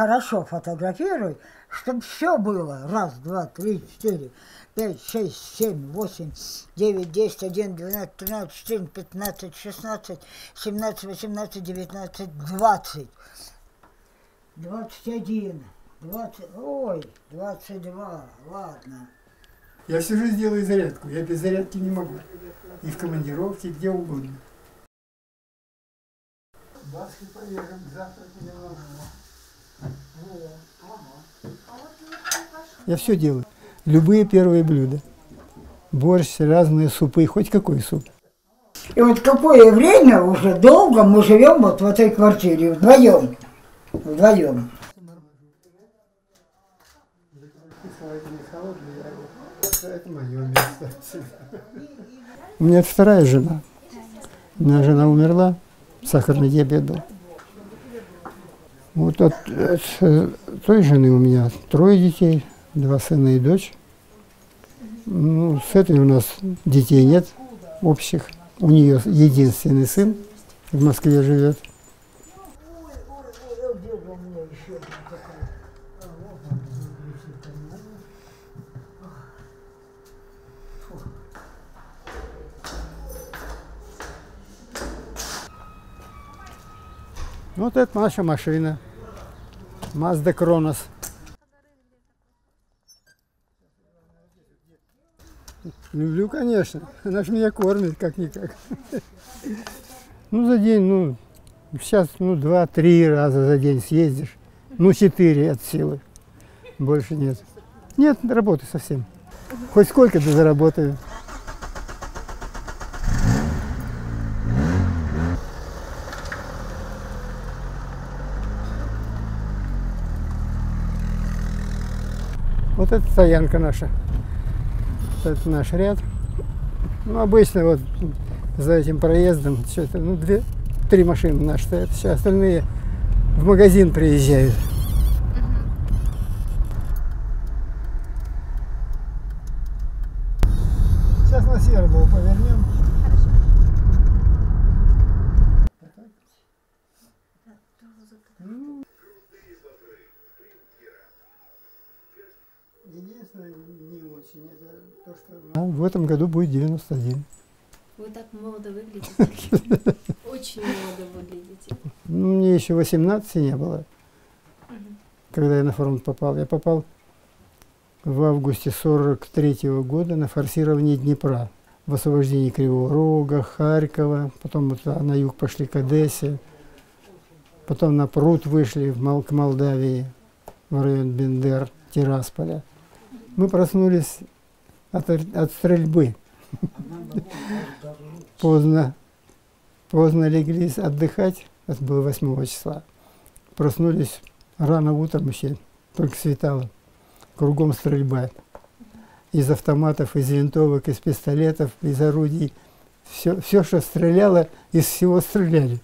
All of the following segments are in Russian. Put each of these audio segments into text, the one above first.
хорошо фотографируй, чтобы все было. Раз, два, три, четыре, 5, 6, 7, 8, 9, 10, 11, 12, 13, 14, 15, 16, 17, 18, 19, 20, 21, 20, ой, 22, ладно. Я всю жизнь делаю зарядку, я без зарядки не могу. И в командировке, и где угодно. Баски порежем, завтра немного. Я все делаю. Любые первые блюда. Борщ, разные супы, хоть какой суп. И вот какое время уже долго мы живем вот в этой квартире вдвоем. Вдвоем. Это мое место. У меня вторая жена. У меня жена умерла, сахарный диабет был. Вот от той жены у меня 3 детей, 2 сына и дочь. Ну, с этой у нас детей нет общих. У нее единственный сын в Москве живет. Вот это наша машина. Mazda Kronos. Люблю, конечно. Она же меня кормит, как-никак. Ну, за день, ну, сейчас, 2-3 раза за день съездишь. 4 от силы. Больше нет. Нет работы совсем. Хоть сколько-то заработаю. Вот это стоянка наша. Это наш ряд. Ну, обычно вот за этим проездом что-то, 2-3 машины наши стоят. Все остальные в магазин приезжают. Сейчас на Сербову повернем. Единственное, не очень, это то, что... в этом году будет 91. Вы так молодо выглядите. Очень молодо выглядите. Мне еще 18 не было, когда я на фронт попал. Я попал в августе 43-го года на форсирование Днепра. В освобождении Кривого Рога, Харькова. Потом вот на юг пошли к Одессе. Потом на пруд вышли к Молдавии, в район Бендер, Тирасполя. Мы проснулись от стрельбы. Поздно легли отдыхать, это было 8 числа. Проснулись рано утром еще, только светало. Кругом стрельба. Из автоматов, из винтовок, из пистолетов, из орудий. Все, что стреляло, из всего стреляли.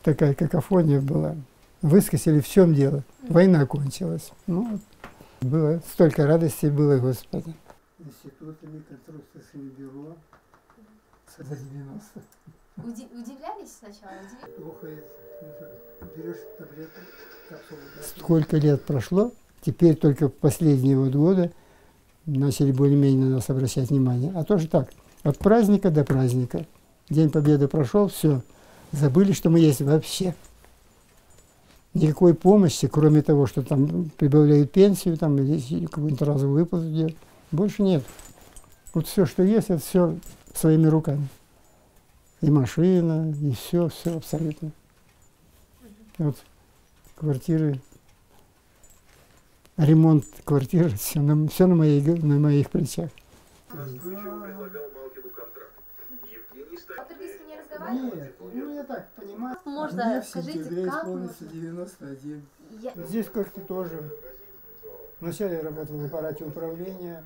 Такая какофония была. Выскочили, в чем дело. Война кончилась. Ну, было столько радости было, Господи. Институтами, конструкторскими бюро за 90. Удивлялись сначала? Тухает, берешь таблетку, капсулу. Сколько лет прошло, теперь только в последние годы начали более-менее на нас обращать внимание. А тоже так, от праздника до праздника. День Победы прошел, все, забыли, что мы есть вообще. Никакой помощи, кроме того, что там прибавляют пенсию, там, или какую-нибудь разовую выплату делают, больше нет. Вот все, что есть, это все своими руками. И машина, и все абсолютно. Вот квартиры, ремонт квартиры, все на моих плечах. Нет, я так понимаю. Можно, мне в скажите, сентябре как исполнится 91. Я... Здесь как-то тоже. Вначале я работал в аппарате управления,